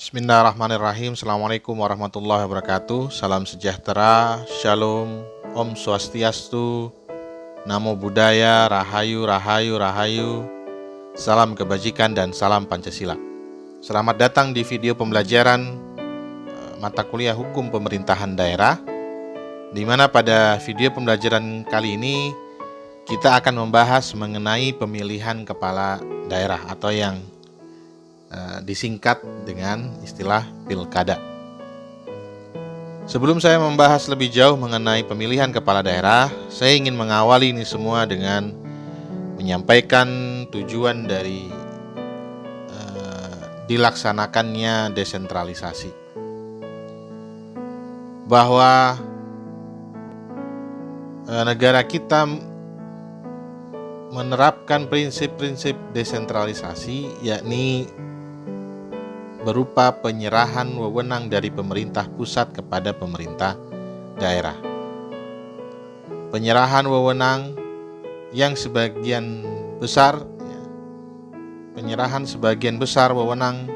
Bismillahirrahmanirrahim. Assalamualaikum warahmatullahi wabarakatuh. Salam sejahtera, shalom, om swastiastu, namo buddhaya, rahayu, rahayu, rahayu. Salam kebajikan dan salam Pancasila. Selamat datang di video pembelajaran mata kuliah hukum pemerintahan daerah, di mana pada video pembelajaran kali ini kita akan membahas mengenai pemilihan kepala daerah atau yang disingkat dengan istilah pilkada. Sebelum saya membahas lebih jauh mengenai pemilihan kepala daerah, saya ingin mengawali ini semua dengan menyampaikan tujuan dari dilaksanakannya desentralisasi. Bahwa negara kita menerapkan prinsip-prinsip desentralisasi, yakni berupa penyerahan wewenang dari pemerintah pusat kepada pemerintah daerah. Penyerahan wewenang yang sebagian besar wewenang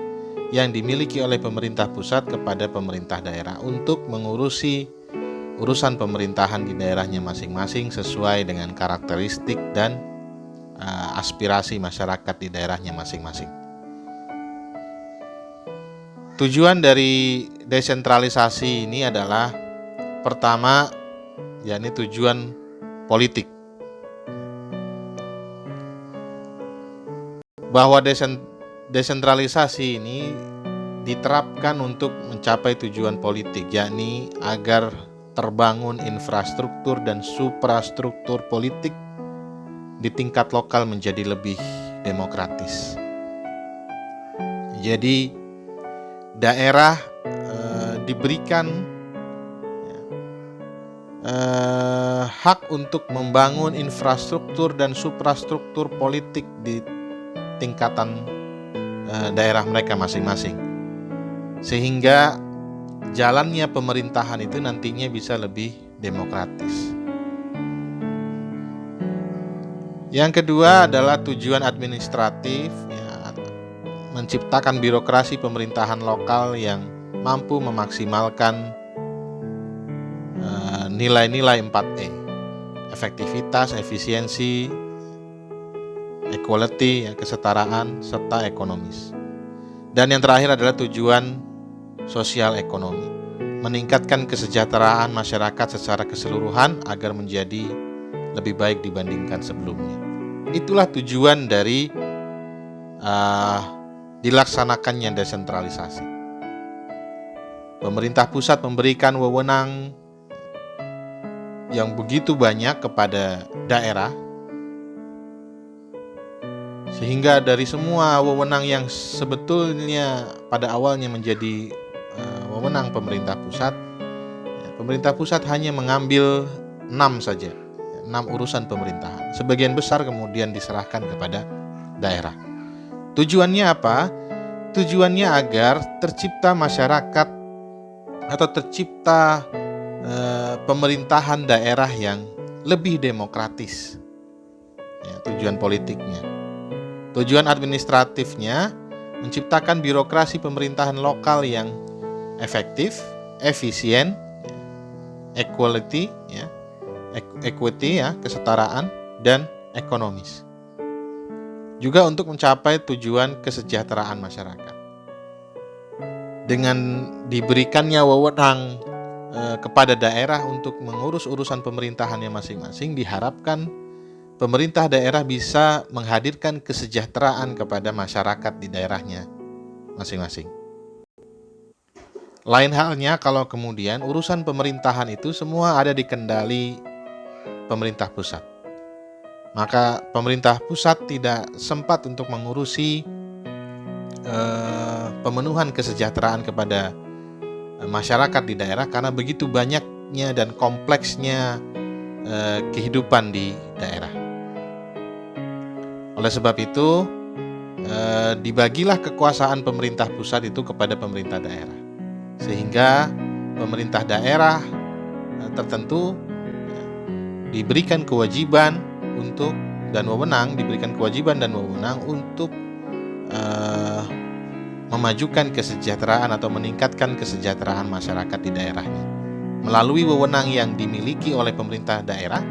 yang dimiliki oleh pemerintah pusat kepada pemerintah daerah untuk mengurusi urusan pemerintahan di daerahnya masing-masing sesuai dengan karakteristik dan aspirasi masyarakat di daerahnya masing-masing. Tujuan dari desentralisasi ini adalah pertama, yakni tujuan politik. Bahwa desentralisasi ini diterapkan untuk mencapai tujuan politik, yakni agar terbangun infrastruktur dan suprastruktur politik di tingkat lokal menjadi lebih demokratis. Jadi daerah diberikan hak untuk membangun infrastruktur dan suprastruktur politik di tingkatan daerah mereka masing-masing, sehingga jalannya pemerintahan itu nantinya bisa lebih demokratis. Yang kedua adalah tujuan administratif, menciptakan birokrasi pemerintahan lokal yang mampu memaksimalkan nilai-nilai 4E, efektivitas, efisiensi, equality, kesetaraan, serta ekonomis. Dan yang terakhir adalah tujuan sosial ekonomi, meningkatkan kesejahteraan masyarakat secara keseluruhan agar menjadi lebih baik dibandingkan sebelumnya. Itulah tujuan dari dilaksanakannya desentralisasi. Pemerintah pusat memberikan wewenang yang begitu banyak kepada daerah, sehingga dari semua wewenang yang sebetulnya pada awalnya menjadi wewenang pemerintah pusat hanya mengambil 6 saja, 6 urusan pemerintahan. Sebagian besar kemudian diserahkan kepada daerah. Tujuannya apa? Tujuannya agar tercipta masyarakat atau tercipta pemerintahan daerah yang lebih demokratis. Tujuan politiknya. Tujuan administratifnya menciptakan birokrasi pemerintahan lokal yang efektif, efisien, equality, equity, kesetaraan, dan ekonomis. Juga untuk mencapai tujuan kesejahteraan masyarakat. Dengan diberikannya wewenang kepada daerah untuk mengurus urusan pemerintahannya masing-masing, diharapkan pemerintah daerah bisa menghadirkan kesejahteraan kepada masyarakat di daerahnya masing-masing. Lain halnya kalau kemudian urusan pemerintahan itu semua ada di kendali pemerintah pusat. Maka pemerintah pusat tidak sempat untuk mengurusi pemenuhan kesejahteraan kepada masyarakat di daerah karena begitu banyaknya dan kompleksnya kehidupan di daerah. Oleh sebab itu, dibagilah kekuasaan pemerintah pusat itu kepada pemerintah daerah, sehingga pemerintah daerah tertentu diberikan kewajiban diberikan kewajiban dan wewenang untuk memajukan kesejahteraan atau meningkatkan kesejahteraan masyarakat di daerahnya. Melalui wewenang yang dimiliki oleh pemerintah daerah,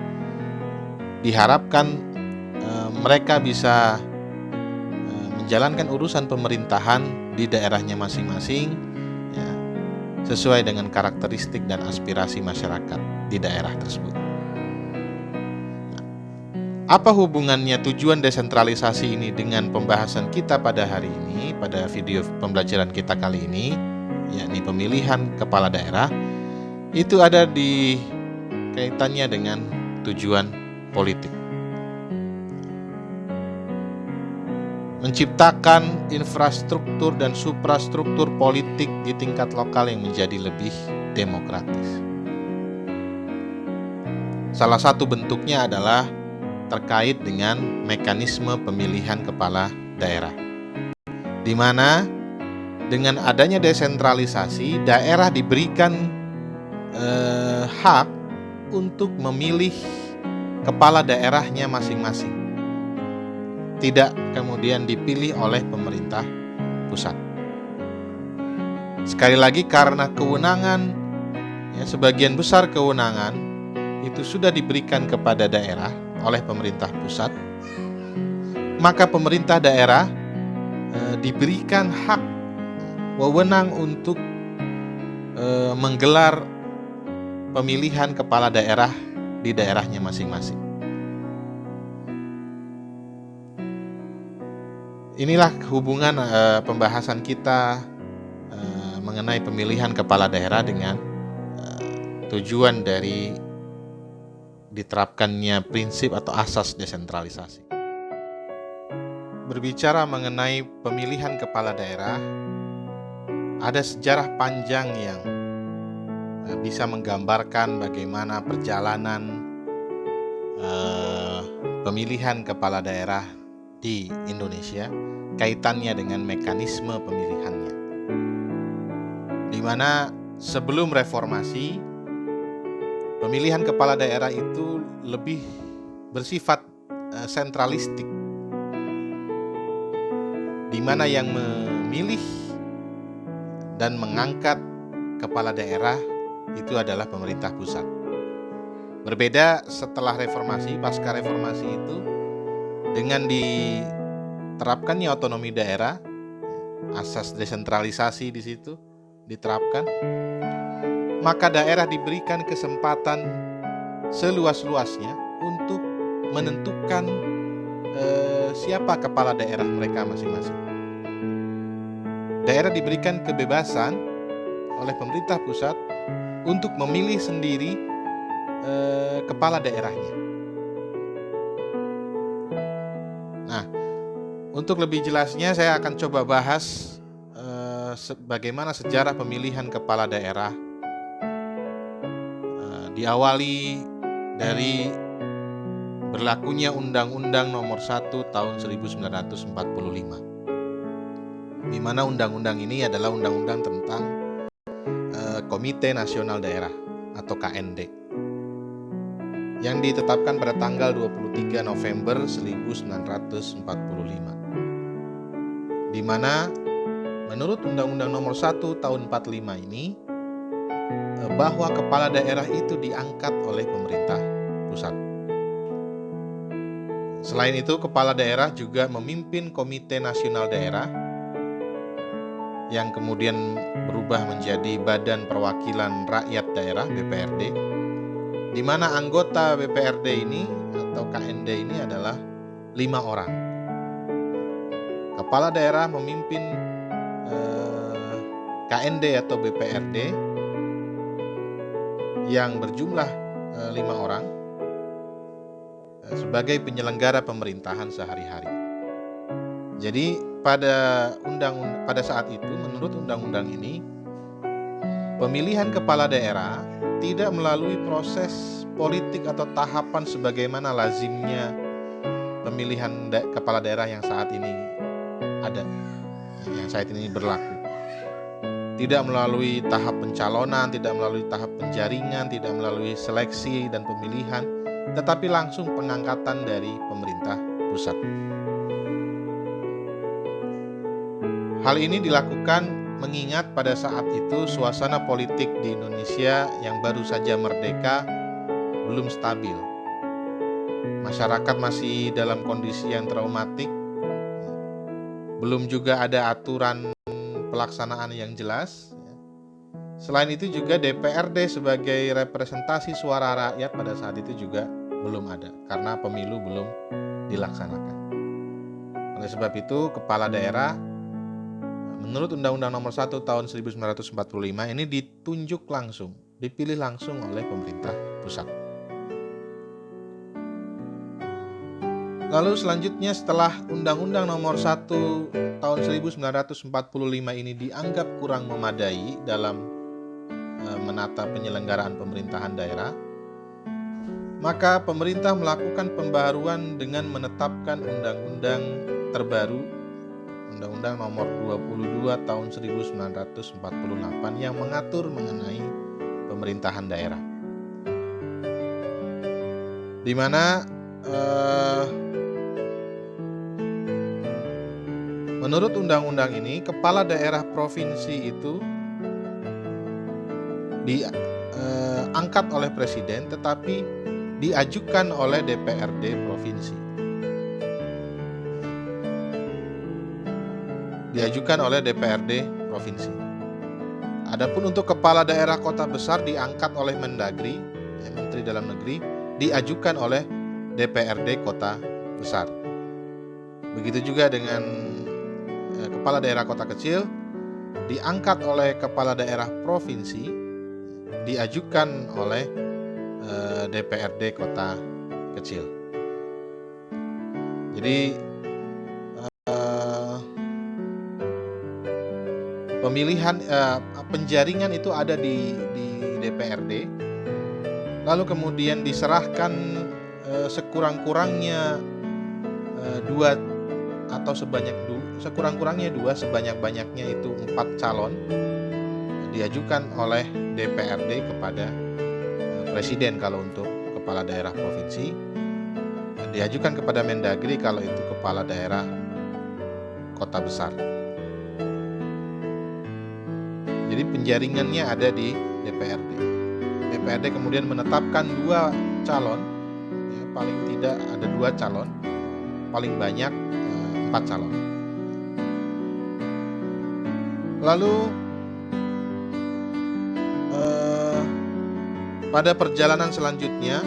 diharapkan mereka bisa menjalankan urusan pemerintahan di daerahnya masing-masing, ya, sesuai dengan karakteristik dan aspirasi masyarakat di daerah tersebut. Apa hubungannya tujuan desentralisasi ini dengan pembahasan kita pada hari ini, pada video pembelajaran kita kali ini, yakni pemilihan kepala daerah? Itu ada di kaitannya dengan tujuan politik. Menciptakan infrastruktur dan suprastruktur politik di tingkat lokal yang menjadi lebih demokratis. Salah satu bentuknya adalah terkait dengan mekanisme pemilihan kepala daerah, di mana dengan adanya desentralisasi, daerah diberikan hak untuk memilih kepala daerahnya masing-masing, tidak kemudian dipilih oleh pemerintah pusat. Sekali lagi, karena kewenangan, sebagian besar kewenangan itu sudah diberikan kepada daerah oleh pemerintah pusat, maka pemerintah daerah diberikan hak wewenang untuk menggelar pemilihan kepala daerah di daerahnya masing-masing. Inilah hubungan pembahasan kita mengenai pemilihan kepala daerah dengan tujuan dari diterapkannya prinsip atau asas desentralisasi. Berbicara mengenai pemilihan kepala daerah, ada sejarah panjang yang bisa menggambarkan bagaimana perjalanan pemilihan kepala daerah di Indonesia, kaitannya dengan mekanisme pemilihannya. Di mana sebelum reformasi, pemilihan kepala daerah itu lebih bersifat sentralistik, di mana yang memilih dan mengangkat kepala daerah itu adalah pemerintah pusat. Berbeda setelah reformasi, pasca reformasi itu, dengan diterapkannya otonomi daerah, asas desentralisasi di situ diterapkan, maka daerah diberikan kesempatan seluas-luasnya untuk menentukan siapa kepala daerah mereka masing-masing. Daerah diberikan kebebasan oleh pemerintah pusat untuk memilih sendiri kepala daerahnya. Nah, untuk lebih jelasnya saya akan coba bahas bagaimana sejarah pemilihan kepala daerah. Diawali dari berlakunya Undang-Undang Nomor 1 Tahun 1945, di mana undang-undang ini adalah undang-undang tentang Komite Nasional Daerah atau KND, yang ditetapkan pada tanggal 23 November 1945, di mana menurut Undang-Undang Nomor 1 Tahun 45 ini, bahwa kepala daerah itu diangkat oleh pemerintah pusat. Selain itu, kepala daerah juga memimpin Komite Nasional Daerah yang kemudian berubah menjadi Badan Perwakilan Rakyat Daerah (BPRD), di mana anggota BPRD ini atau KND ini adalah 5 orang. Kepala daerah memimpin KND atau BPRD yang berjumlah 5 orang sebagai penyelenggara pemerintahan sehari-hari. Jadi pada saat itu, menurut undang-undang ini, pemilihan kepala daerah tidak melalui proses politik atau tahapan sebagaimana lazimnya pemilihan kepala daerah yang saat ini ada, yang saat ini berlaku. Tidak melalui tahap pencalonan, tidak melalui tahap penjaringan, tidak melalui seleksi dan pemilihan, tetapi langsung pengangkatan dari pemerintah pusat. Hal ini dilakukan mengingat pada saat itu suasana politik di Indonesia yang baru saja merdeka belum stabil. Masyarakat masih dalam kondisi yang traumatik, belum juga ada aturan pelaksanaan yang jelas. Selain itu juga DPRD sebagai representasi suara rakyat pada saat itu juga belum ada, karena pemilu belum dilaksanakan. Oleh sebab itu, kepala daerah menurut Undang-Undang Nomor 1 Tahun 1945 ini ditunjuk langsung, dipilih langsung oleh pemerintah pusat. Lalu selanjutnya, setelah Undang-Undang Nomor 1 Tahun 1945 ini dianggap kurang memadai dalam menata penyelenggaraan pemerintahan daerah, maka pemerintah melakukan pembaharuan dengan menetapkan undang-undang terbaru, Undang-Undang Nomor 22 Tahun 1948 yang mengatur mengenai pemerintahan daerah, di mana menurut undang-undang ini kepala daerah provinsi itu diangkat oleh presiden tetapi diajukan oleh DPRD provinsi. Diajukan oleh DPRD provinsi. Adapun untuk kepala daerah kota besar diangkat oleh Mendagri, Menteri Dalam Negeri, diajukan oleh DPRD kota besar. Begitu juga dengan kepala daerah kota kecil diangkat oleh kepala daerah provinsi, diajukan oleh DPRD kota kecil. Jadi pemilihan penjaringan itu ada di DPRD, lalu kemudian diserahkan sekurang-kurangnya dua atau sekurang-kurangnya dua, sebanyak-banyaknya itu 4 calon diajukan oleh DPRD kepada presiden kalau untuk kepala daerah provinsi, diajukan kepada Mendagri kalau itu kepala daerah kota besar. Jadi penjaringannya ada di DPRD. DPRD kemudian menetapkan 2 calon, ya, paling tidak ada 2 calon, paling banyak 4 calon. Lalu pada perjalanan selanjutnya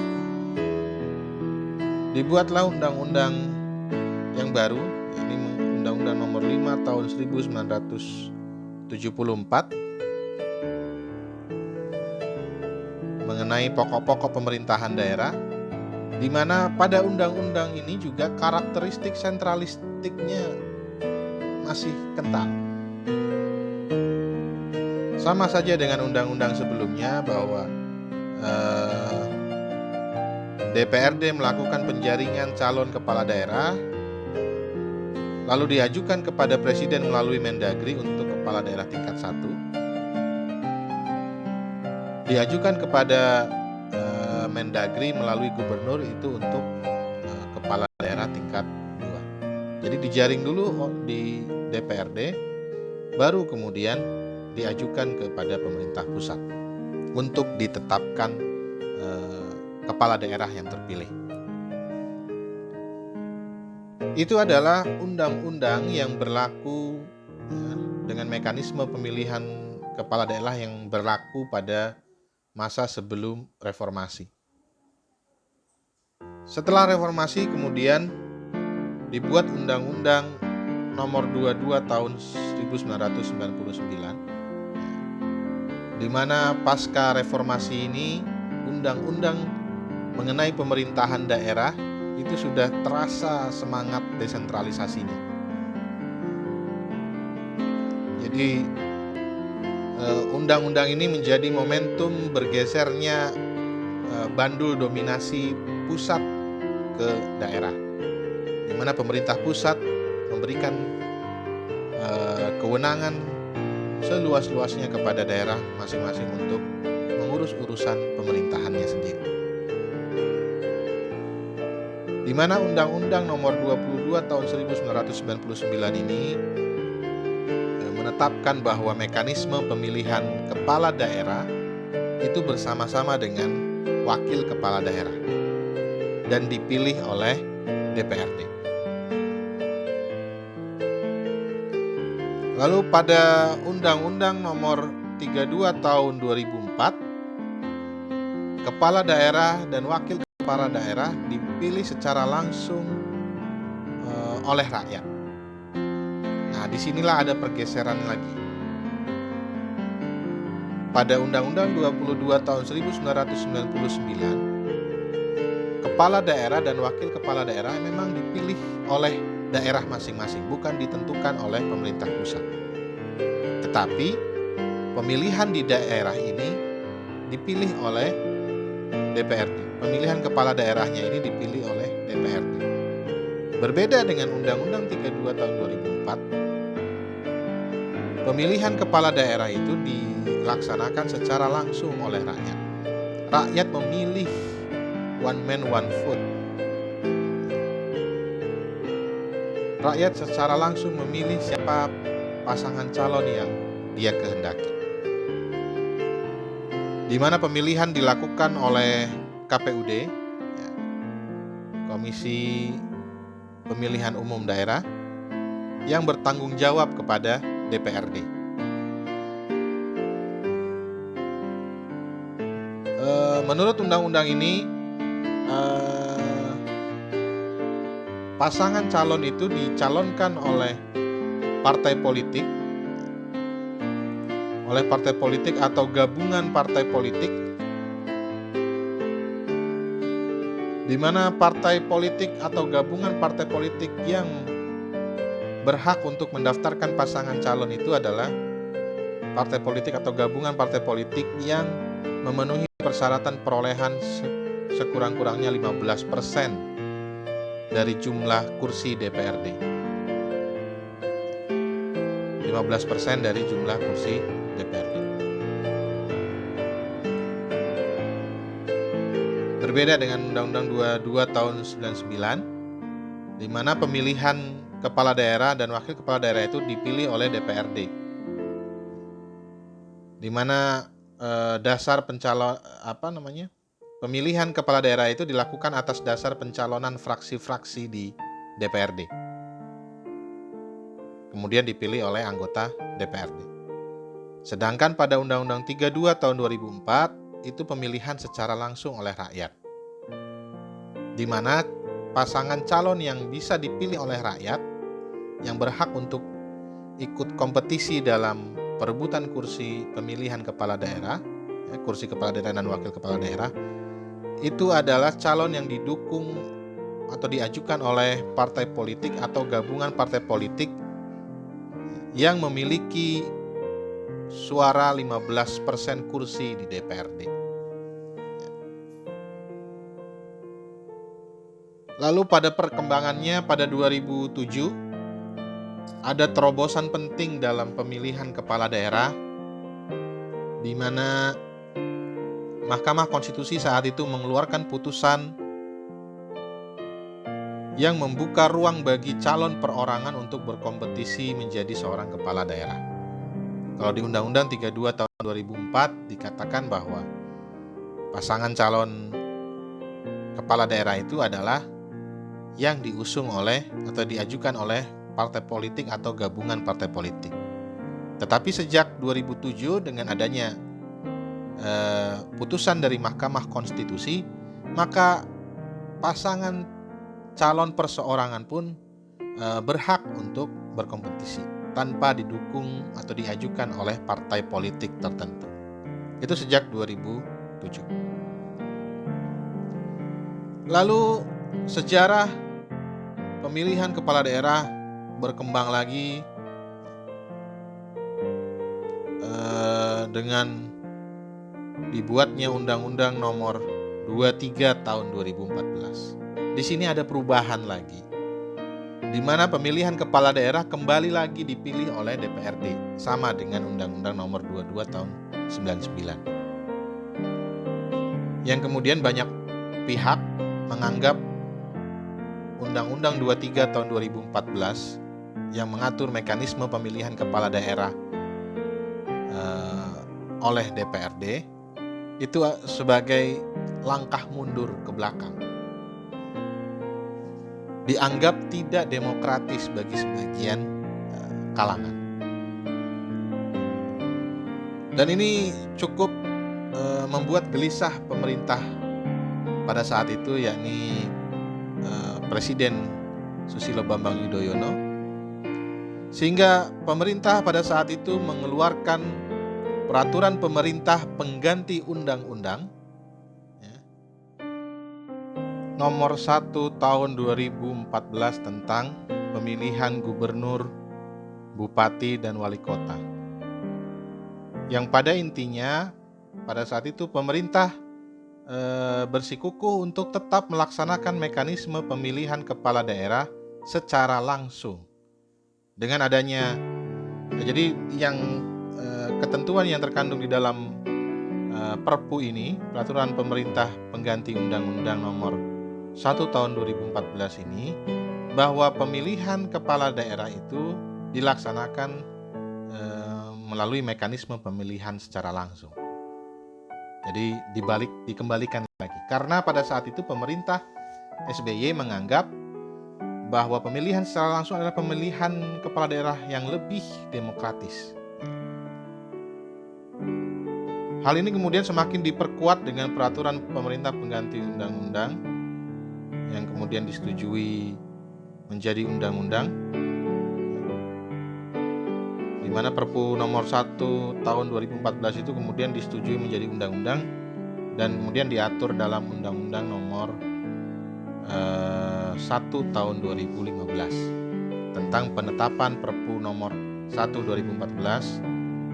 dibuatlah undang-undang yang baru, ini Undang-Undang Nomor 5 Tahun 1974 mengenai pokok-pokok pemerintahan daerah, di mana pada undang-undang ini juga karakteristik sentralistiknya masih kental. Sama saja dengan undang-undang sebelumnya bahwa DPRD melakukan penjaringan calon kepala daerah, lalu diajukan kepada presiden melalui Mendagri untuk kepala daerah tingkat 1, diajukan kepada Mendagri melalui gubernur itu untuk kepala daerah tingkat 2. Jadi dijaring dulu di DPRD, baru kemudian diajukan kepada pemerintah pusat untuk ditetapkan kepala daerah yang terpilih. Itu adalah undang-undang yang berlaku dengan mekanisme pemilihan kepala daerah yang berlaku pada masa sebelum reformasi. Setelah reformasi kemudian dibuat Undang-Undang Nomor 22 Tahun 1999, di mana pasca reformasi ini undang-undang mengenai pemerintahan daerah itu sudah terasa semangat desentralisasinya. Jadi undang-undang ini menjadi momentum bergesernya bandul dominasi pusat ke daerah, di mana pemerintah pusat memberikan kewenangan seluas-luasnya kepada daerah masing-masing untuk mengurus urusan pemerintahannya sendiri. Di mana Undang-Undang Nomor 22 Tahun 1999 ini menetapkan bahwa mekanisme pemilihan kepala daerah itu bersama-sama dengan wakil kepala daerah dan dipilih oleh DPRD. Lalu pada Undang-Undang Nomor 32 Tahun 2004, kepala daerah dan wakil kepala daerah dipilih secara langsung oleh rakyat. Nah, disinilah ada pergeseran lagi. Pada Undang-Undang 22 Tahun 1999, kepala daerah dan wakil kepala daerah memang dipilih oleh daerah masing-masing, bukan ditentukan oleh pemerintah pusat. Tetapi pemilihan di daerah ini dipilih oleh DPRD. Pemilihan kepala daerahnya ini dipilih oleh DPRD. Berbeda dengan Undang-Undang 32 Tahun 2004, pemilihan kepala daerah itu dilaksanakan secara langsung oleh rakyat. Rakyat memilih one man one vote. Rakyat secara langsung memilih siapa pasangan calon yang dia kehendaki. Di mana pemilihan dilakukan oleh KPUD, Komisi Pemilihan Umum Daerah, yang bertanggung jawab kepada DPRD. Menurut undang-undang ini, pasangan calon itu dicalonkan oleh partai politik atau gabungan partai politik, di mana partai politik atau gabungan partai politik yang berhak untuk mendaftarkan pasangan calon itu adalah partai politik atau gabungan partai politik yang memenuhi persyaratan perolehan sekurang-kurangnya 15% dari jumlah kursi DPRD. 15% dari jumlah kursi DPRD. Berbeda dengan Undang-Undang 22 Tahun 99, di mana pemilihan kepala daerah dan wakil kepala daerah itu dipilih oleh DPRD. Di mana pemilihan kepala daerah itu dilakukan atas dasar pencalonan fraksi-fraksi di DPRD. Kemudian dipilih oleh anggota DPRD. Sedangkan pada Undang-Undang 32 Tahun 2004 itu pemilihan secara langsung oleh rakyat, di mana pasangan calon yang bisa dipilih oleh rakyat yang berhak untuk ikut kompetisi dalam perebutan kursi pemilihan kepala daerah, kursi kepala daerah dan wakil kepala daerah, itu adalah calon yang didukung atau diajukan oleh partai politik atau gabungan partai politik yang memiliki suara 15% kursi di DPRD. Lalu pada perkembangannya pada 2007 ada terobosan penting dalam pemilihan kepala daerah, di mana Mahkamah Konstitusi saat itu mengeluarkan putusan yang membuka ruang bagi calon perorangan untuk berkompetisi menjadi seorang kepala daerah. Kalau di Undang-Undang 32 Tahun 2004 dikatakan bahwa pasangan calon kepala daerah itu adalah yang diusung oleh atau diajukan oleh partai politik atau gabungan partai politik. Tetapi sejak 2007 dengan adanya putusan dari Mahkamah Konstitusi, maka pasangan calon perseorangan pun berhak untuk berkompetisi tanpa didukung atau diajukan oleh partai politik tertentu. Itu sejak 2007. Lalu sejarah pemilihan kepala daerah berkembang lagi dengan dibuatnya Undang-Undang Nomor 23 Tahun 2014. Di sini ada perubahan lagi, di mana pemilihan kepala daerah kembali lagi dipilih oleh DPRD, sama dengan Undang-Undang Nomor 22 Tahun 99. Yang kemudian banyak pihak menganggap Undang-Undang 23 Tahun 2014 yang mengatur mekanisme pemilihan kepala daerah oleh DPRD itu sebagai langkah mundur ke belakang. Dianggap tidak demokratis bagi sebagian kalangan. Dan ini cukup membuat gelisah pemerintah pada saat itu, yakni Presiden Susilo Bambang Yudhoyono, sehingga pemerintah pada saat itu mengeluarkan peraturan pemerintah pengganti undang-undang nomor 1 tahun 2014 tentang pemilihan gubernur, bupati, dan wali kota. Yang pada intinya pada saat itu pemerintah bersikukuh untuk tetap melaksanakan mekanisme pemilihan kepala daerah secara langsung. Dengan adanya, jadi yang ketentuan yang terkandung di dalam Perpu ini, peraturan pemerintah pengganti Undang-Undang nomor 1 tahun 2014 ini, bahwa pemilihan kepala daerah itu dilaksanakan melalui mekanisme pemilihan secara langsung. Jadi dikembalikan lagi. Karena pada saat itu pemerintah SBY menganggap bahwa pemilihan secara langsung adalah pemilihan kepala daerah yang lebih demokratis. Hal ini kemudian semakin diperkuat dengan peraturan pemerintah pengganti undang-undang yang kemudian disetujui menjadi undang-undang, di mana Perpu nomor 1 tahun 2014 itu kemudian disetujui menjadi undang-undang dan kemudian diatur dalam Undang-Undang nomor 1 tahun 2015 tentang penetapan Perpu nomor 1 2014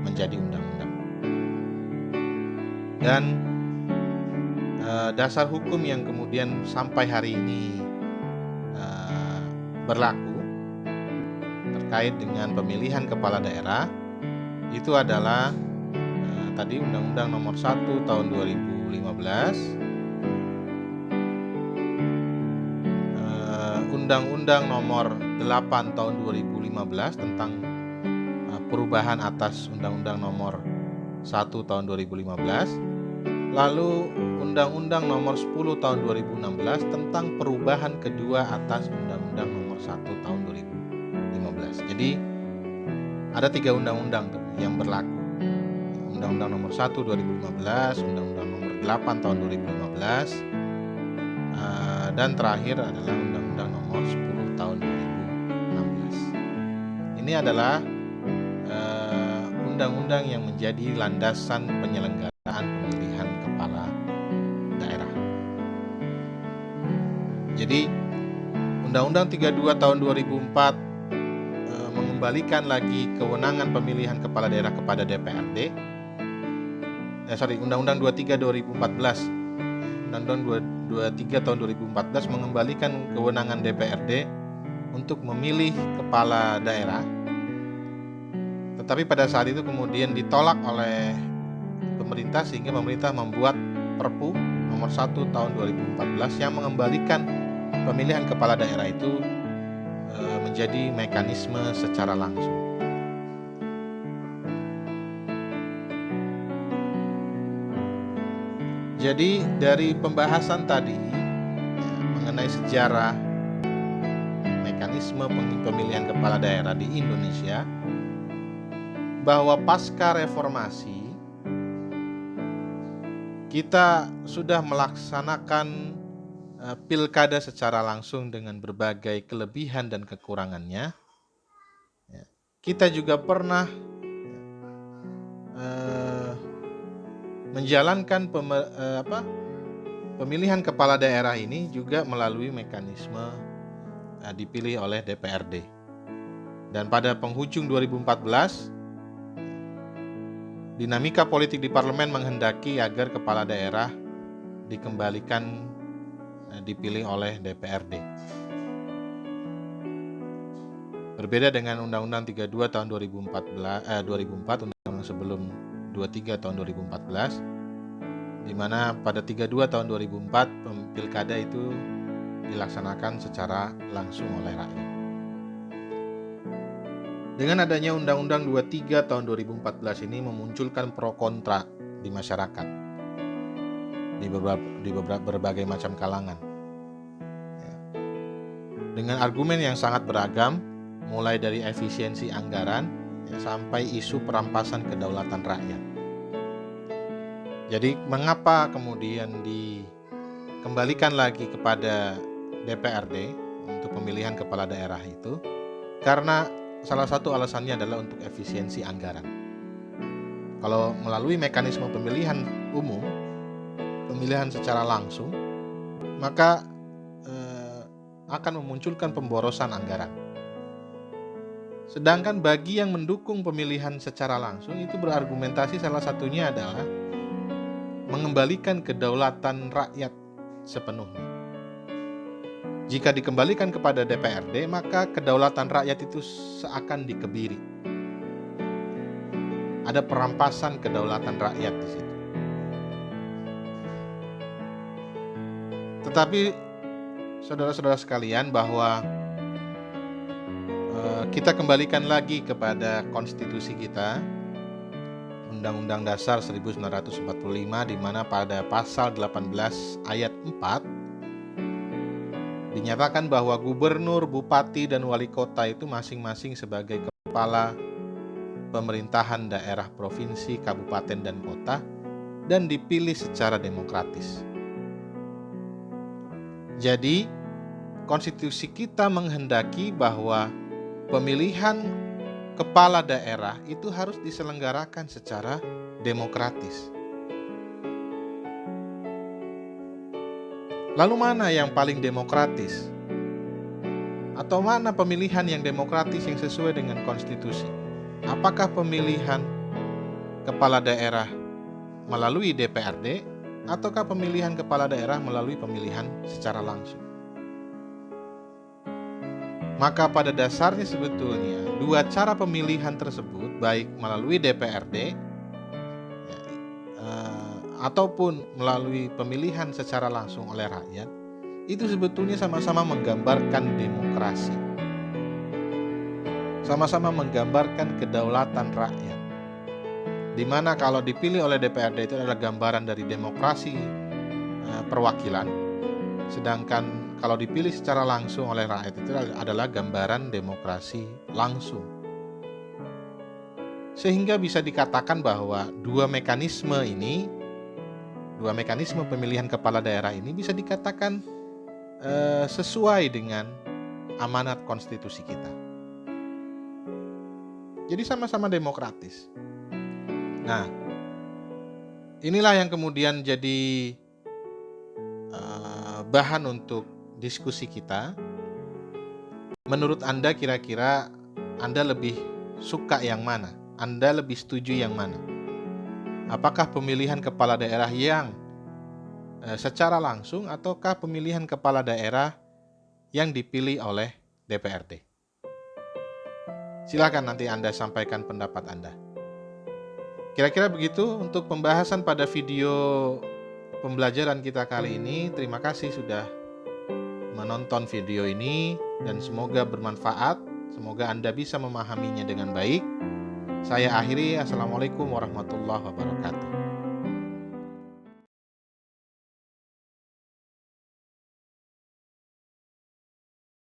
menjadi undang-undang. Dan dasar hukum yang kemudian sampai hari ini berlaku terkait dengan pemilihan kepala daerah itu adalah tadi Undang-Undang nomor 1 tahun 2015, Undang-Undang nomor 8 tahun 2015 tentang perubahan atas Undang-Undang nomor 1 tahun 2015, lalu Undang-Undang nomor 10 tahun 2016 tentang perubahan kedua atas Undang-Undang nomor 1 tahun 2015. Jadi ada 3 undang-undang yang berlaku. Undang-Undang nomor 1 2015, Undang-Undang nomor 8 tahun 2015, dan terakhir adalah Undang-Undang nomor 10 tahun 2016. Ini adalah undang-undang yang menjadi landasan penyelenggaraan pemilihan kepala daerah. Jadi Undang-Undang 32 tahun 2004 mengembalikan lagi kewenangan pemilihan kepala daerah kepada DPRD. Undang-Undang 23 2014. Undang-Undang 23 tahun 2014 mengembalikan kewenangan DPRD untuk memilih kepala daerah. Tetapi pada saat itu kemudian ditolak oleh pemerintah sehingga pemerintah membuat Perpu nomor 1 tahun 2014 yang mengembalikan pemilihan kepala daerah itu menjadi mekanisme secara langsung. Jadi dari pembahasan tadi mengenai sejarah mekanisme pemilihan kepala daerah di Indonesia, bahwa pasca reformasi kita sudah melaksanakan pilkada secara langsung dengan berbagai kelebihan dan kekurangannya. Kita juga pernah menjalankan pemilihan kepala daerah ini juga melalui mekanisme dipilih oleh DPRD. Dan pada penghujung 2014, dinamika politik di parlemen menghendaki agar kepala daerah dikembalikan dipilih oleh DPRD. Berbeda dengan Undang-Undang 32 tahun 2004, Undang-Undang sebelum 23 tahun 2014, di mana pada 32 tahun 2004 pilkada itu dilaksanakan secara langsung oleh rakyat. Dengan adanya Undang-Undang 23 tahun 2014 ini memunculkan pro kontra di masyarakat, di berbagai macam kalangan. Dengan argumen yang sangat beragam, mulai dari efisiensi anggaran sampai isu perampasan kedaulatan rakyat. Jadi mengapa kemudian dikembalikan lagi kepada DPRD untuk pemilihan kepala daerah itu? Karena salah satu alasannya adalah untuk efisiensi anggaran. Kalau melalui mekanisme pemilihan umum, pemilihan secara langsung, maka akan memunculkan pemborosan anggaran. Sedangkan bagi yang mendukung pemilihan secara langsung itu berargumentasi salah satunya adalah mengembalikan kedaulatan rakyat sepenuhnya. Jika dikembalikan kepada DPRD, maka kedaulatan rakyat itu seakan dikebiri. Ada perampasan kedaulatan rakyat di situ. Tetapi saudara-saudara sekalian, bahwa kita kembalikan lagi kepada konstitusi kita, Undang-Undang Dasar 1945, di mana pada pasal 18 ayat 4 dinyatakan bahwa gubernur, bupati, dan wali kota itu masing-masing sebagai kepala pemerintahan daerah, provinsi, kabupaten, dan kota, dan dipilih secara demokratis. Jadi, konstitusi kita menghendaki bahwa pemilihan kepala daerah itu harus diselenggarakan secara demokratis. Lalu mana yang paling demokratis? Atau mana pemilihan yang demokratis yang sesuai dengan konstitusi? Apakah pemilihan kepala daerah melalui DPRD, ataukah pemilihan kepala daerah melalui pemilihan secara langsung? Maka pada dasarnya sebetulnya dua cara pemilihan tersebut, baik melalui DPRD ataupun melalui pemilihan secara langsung oleh rakyat, itu sebetulnya sama-sama menggambarkan demokrasi, sama-sama menggambarkan kedaulatan rakyat. Di mana kalau dipilih oleh DPRD itu adalah gambaran dari demokrasi perwakilan, sedangkan kalau dipilih secara langsung oleh rakyat itu adalah gambaran demokrasi langsung. Sehingga bisa dikatakan bahwa dua mekanisme pemilihan kepala daerah ini bisa dikatakan sesuai dengan amanat konstitusi kita. Jadi sama-sama demokratis. Nah, inilah yang kemudian jadi bahan untuk diskusi kita. Menurut Anda, kira-kira Anda lebih suka yang mana? Anda lebih setuju yang mana? Apakah pemilihan kepala daerah yang secara langsung, ataukah pemilihan kepala daerah yang dipilih oleh DPRD? Silakan nanti Anda sampaikan pendapat Anda. Kira-kira begitu untuk pembahasan pada video pembelajaran kita kali ini. Terima kasih sudah menonton video ini dan semoga bermanfaat. Semoga Anda bisa memahaminya dengan baik. Saya akhiri. Assalamualaikum warahmatullahi wabarakatuh.